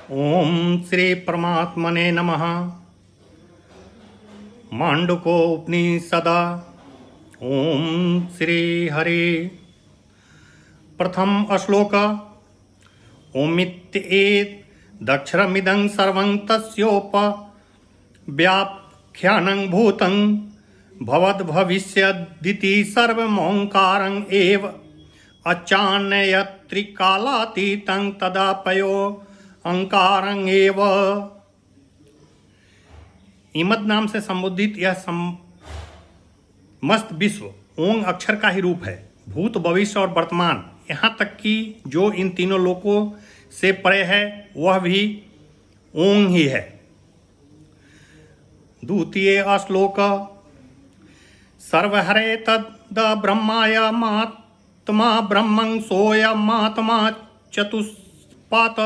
ओम श्री परमात्मने नमः। मांडुको उपनिषद। ओम श्री हरि। प्रथम श्लोक। ओमित्येत दक्षरमिदं सर्वं तस्योपव्याख्यानं भूतं भवद्भविष्यदिति सर्वमोङ्कारं एव अचान्यत्रिकालातीतं तदापयो अंकारं एव। इमद नाम से संबोधित यह समस्त विश्व ओंग अक्षर का ही रूप है। भूत, भविष्य और वर्तमान, यहाँ तक कि जो इन तीनों लोकों से परे है वह भी ओंग ही है। द्वितीय श्लोक। सर्वहरे तद ब्रह्माय मात्मा ब्रह्मं सोयमात्मा चतुष्पात।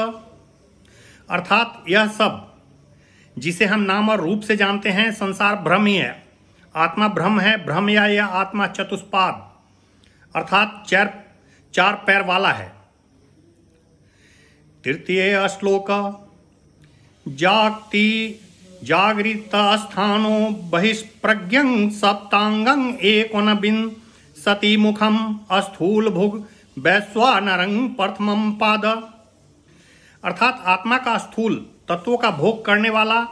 अर्थात यह सब जिसे हम नाम और रूप से जानते हैं संसार भ्रम ही है। आत्मा ब्रह्म है। ब्रह्म या यह आत्मा चतुष्पाद अर्थात चार पैर वाला है। तृतीय श्लोक। जागति जागृत स्थानो बहिष्प्रज्ञं सप्तांगं एकोनविंशति मुखम स्थूल भुग वैश्वानरं प्रथमं पाद। अर्थात आत्मा का स्थूल तत्वों का भोग करने वाला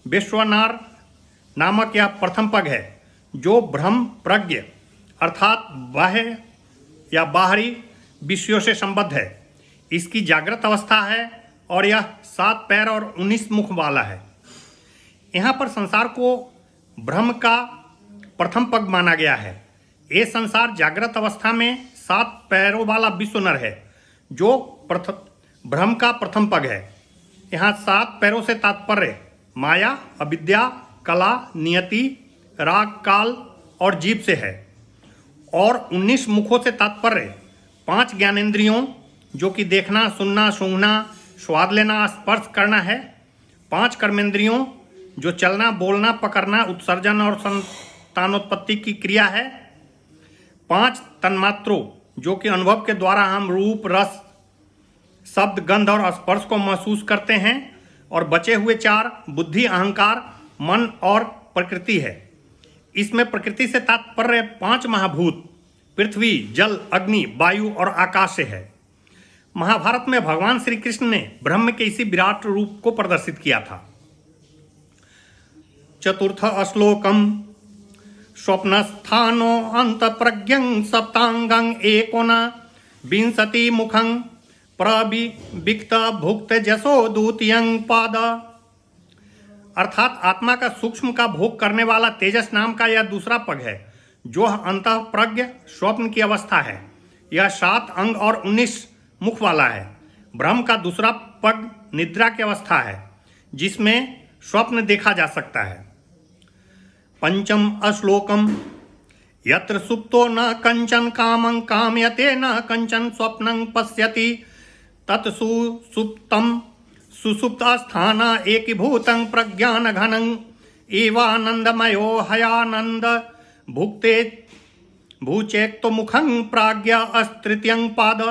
विश्वनार नामक यह प्रथम पग है, जो ब्रह्म प्रज्ञ अर्थात बाह्य या बाहरी विषयों से संबद्ध है। इसकी जागृत अवस्था है और यह 7 पैर और 19 मुख वाला है। यहाँ पर संसार को ब्रह्म का प्रथम पग माना गया है। ये संसार जागृत अवस्था में 7 पैरों वाला विश्वनर है, जो ब्रह्म का प्रथम पग है। यहाँ 7 पैरों से तात्पर्य माया, अविद्या, कला, नियति, राग, काल और जीव से है। और 19 मुखों से तात्पर्य 5 ज्ञानेंद्रियों, जो कि देखना, सुनना, सूंघना, स्वाद लेना, स्पर्श करना है। 5 कर्मेंद्रियों, जो चलना, बोलना, पकड़ना, उत्सर्जन और संतानोत्पत्ति की क्रिया है। 5 तन्मात्रों, जो कि अनुभव के द्वारा हम रूप, रस, शब्द, गंध और स्पर्श को महसूस करते हैं। और बचे हुए 4 बुद्धि, अहंकार, मन और प्रकृति है। इसमें प्रकृति से तात्पर्य 5 महाभूत पृथ्वी, जल, अग्नि, वायु और आकाश से है। महाभारत में भगवान श्री कृष्ण ने ब्रह्म के इसी विराट रूप को प्रदर्शित किया था। चतुर्थ श्लोकम। स्वप्नस्थानो अंतप्रज्ञं सप्तांगं एकोनविंशति मुखं प्रविविक्त भुक्त जसो द्वितीयं पाद। अर्थात आत्मा का सूक्ष्म का भोग करने वाला तेजस नाम का यह दूसरा पग है, जो अंतः प्रज्ञ स्वप्न की अवस्था है। यह 7 अंग और 19 मुख वाला है। ब्रह्म का दूसरा पग निद्रा की अवस्था है, जिसमें स्वप्न देखा जा सकता है। पंचम श्लोकम। यत्र सुप्तो न कंचन कामं कामयते न कंचन स्वप्नं पश्यति तत्सु सुप्तम सुसुप्त स्थान एकीभूतं प्रज्ञान घनं एवानंदमयो हयानंद भुक्ते भूचेक्तो मुखं प्राज्ञ तृतीयं पाद।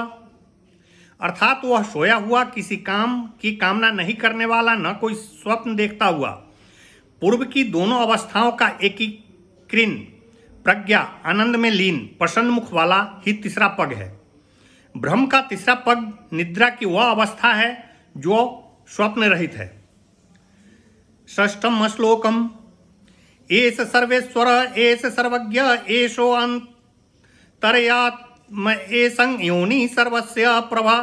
अर्थात वह सोया हुआ, किसी काम की कामना नहीं करने वाला, न कोई स्वप्न देखता हुआ, पूर्व की दोनों अवस्थाओं का एकीकृत प्रज्ञा, आनंद में लीन, प्रसन्न मुख वाला ही तीसरा पग है। ब्रह्म का तीसरा पग निद्रा की वह अवस्था है जो स्वप्न रहित है। षष्ठम श्लोकम। एष सर्वेश्वर एष सर्वज्ञ एषो अंतर्यात्म एषं योनि सर्वस्य प्रभा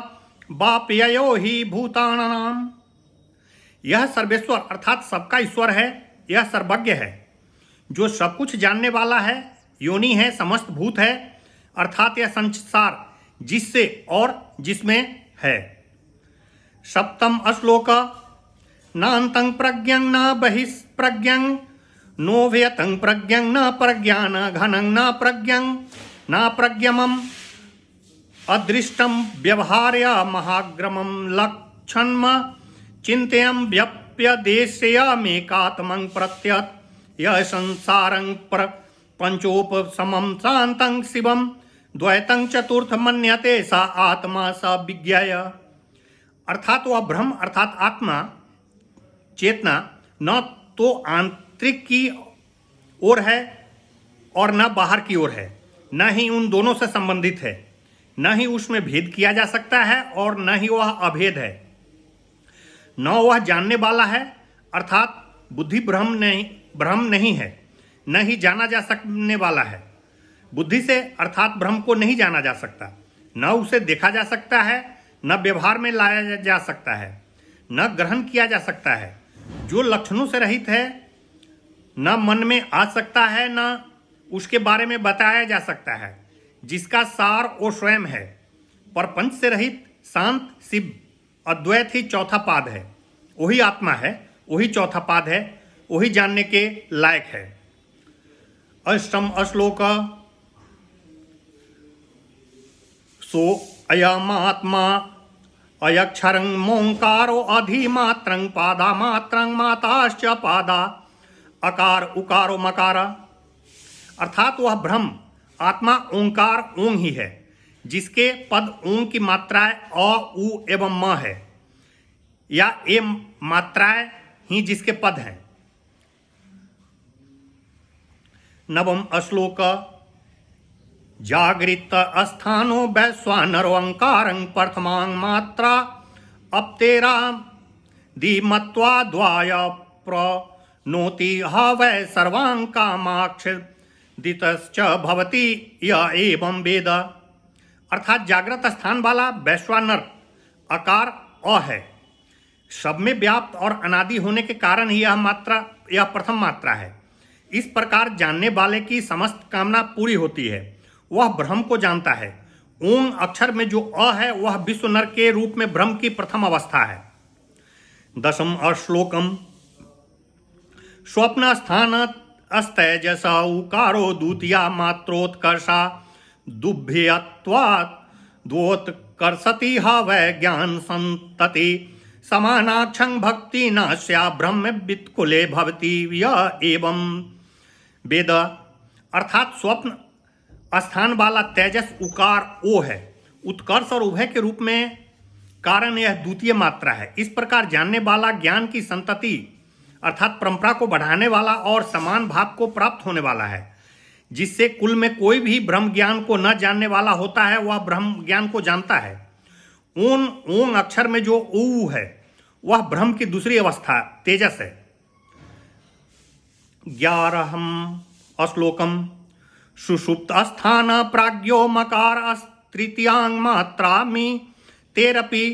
बाप्ययो ही भूतानाम। यह सर्वेश्वर अर्थात सबका ईश्वर है। यह सर्वज्ञ है, जो सब कुछ जानने वाला है। योनि है, समस्त भूत है, अर्थात यह संसार जिससे और जिसमें है। सप्तम श्लोक। न अंतं प्रज्ञं न बहिष्प्रज्ञं नोभयतं प्रज्ञं न प्रज्ञान घनं न प्रज्ञं न प्रज्ञमम् अदृष्टं व्यवहार्य महाग्रमं लक्षणम चिंतयं व्यप्यदेशयमेकात्मं प्रत्यत यह संसारं पंचोपशमं शान्तं शिवं द्वैतं चतुर्थ मन्यते सा आत्मा स विज्ञाय। अर्थात वह ब्रह्म अर्थात आत्मा चेतना न तो आंतरिक की ओर है और न बाहर की ओर है, न ही उन दोनों से संबंधित है, न ही उसमें भेद किया जा सकता है और न ही वह अभेद है। न वह जानने वाला है अर्थात बुद्धि भ्रम नहीं है, न ही जाना जा सकने वाला है। बुद्धि से अर्थात ब्रह्म को नहीं जाना जा सकता, न उसे देखा जा सकता है, न व्यवहार में लाया जा सकता है, न ग्रहण किया जा सकता है। जो लक्षणों से रहित है, न मन में आ सकता है, न उसके बारे में बताया जा सकता है, जिसका सार वो स्वयं है। प्रपंच से रहित शांत शिव अद्वैत ही चौथा पाद है। वही आत्मा है, वही चौथा पाद है, वही जानने के लायक है। अष्टम श्लोक। सो अयमात्मा अयक्षरं मोंकारो अधिमात्रं पादामात्रं माताश्च पादा अकार उकारो मकार। अर्थात वह ब्रह्म आत्मा ओंकार ओंग ही है, जिसके पद ओंग की मात्राएं अ उ एवं म है, या ए मात्राएं ही जिसके पद हैं। नवम श्लोक। जागृत स्थानो वैश्वानरो अंकारं प्रथमां मात्रा अपतेरा धीमत्वा द्वाय प्रणोति ह वै सर्वां कामाक्षदितश्च भवति य एवं वेद। अर्थात जागृत स्थान वाला वैश्वानर आकार अ है, सब में व्याप्त और अनादि होने के कारण ही यह प्रथम मात्रा है। इस प्रकार जानने वाले की समस्त कामना पूरी होती है, वह ब्रह्म को जानता है। ओम अक्षर में जो अ है वह विश्व नर के रूप में ब्रह्म की प्रथम अवस्था है। दशम श्लोकम। स्वप्न स्थान अस्तैजस उकारो द्वितीया मात्रोत्कर्षा दुभ्यत्वात् द्वोत्कर्षति ह वै ज्ञान संतति समानाक्षं भक्ति नास्या ब्रह्म वित्कुले भवति य एवं वेद। अर्थात स्वप्न स्थान वाला तेजस उकार ओ है, उत्कर्ष और उभय के रूप में कारण यह द्वितीय मात्रा है। इस प्रकार जानने वाला ज्ञान की संतति अर्थात परंपरा को बढ़ाने वाला और समान भाव को प्राप्त होने वाला है, जिससे कुल में कोई भी ब्रह्म ज्ञान को न जानने वाला होता है वह ब्रह्म ज्ञान को जानता है। ओम अक्षर में जो ऊ है वह ब्रह्म की दूसरी अवस्था तेजस है। 11 श्लोकम। सुषुप्त स्थान प्राज्ञो मकार तृतीयांग मात्रामि तेरपि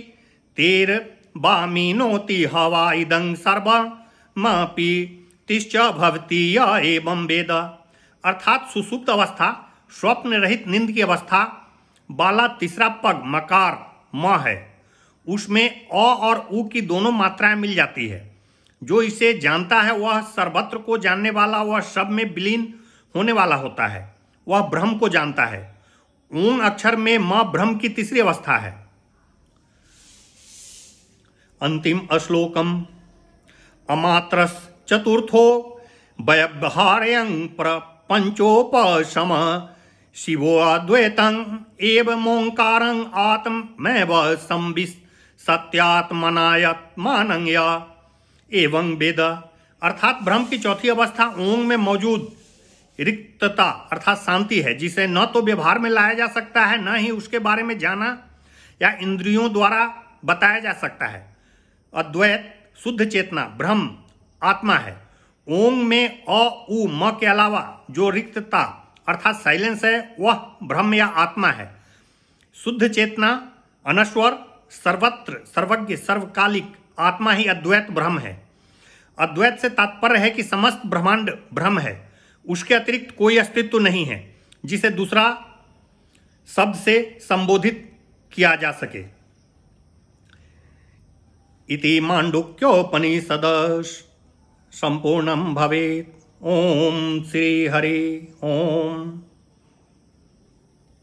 तेर बामी नोति हवा इदं सर्वमपि तिश्च भवति य एवं वेद। अर्थात सुषुप्त अवस्था स्वप्न रहित नींद की अवस्था वाला तीसरा पग मकार म है, उसमें अ और उ की दोनों मात्राएं मिल जाती है। जो इसे जानता है वह सर्वत्र को जानने वाला, वह सब में विलीन होने वाला होता है, वह ब्रह्म को जानता है। ऊंग अक्षर में म ब्रह्म की तीसरी अवस्था है। अंतिम श्लोकम। अमात्रस चतुर्थो व्यवहारयं प्रपंचोपशम शिवो अद्वैतं एवं ओंकारं आत्मैव संविशत्यात्मनात्मानं य एवं वेद। अर्थात ब्रह्म की चौथी अवस्था ओंग में मौजूद रिक्तता अर्थात शांति है, जिसे न तो व्यवहार में लाया जा सकता है, न ही उसके बारे में जाना या इंद्रियों द्वारा बताया जा सकता है। अद्वैत शुद्ध चेतना ब्रह्म आत्मा है। ओम में अ उ म के अलावा जो रिक्तता अर्थात साइलेंस है वह ब्रह्म या आत्मा है। शुद्ध चेतना अनश्वर सर्वत्र सर्वज्ञ सर्वकालिक आत्मा ही अद्वैत ब्रह्म है। अद्वैत से तात्पर्य है कि समस्त ब्रह्मांड ब्रह्म है, उसके अतिरिक्त कोई अस्तित्व नहीं है जिसे दूसरा शब्द से संबोधित किया जा सके। इति मांडुक्योपनिषद संपूर्णं भवेत्। ओम श्री हरि ओम।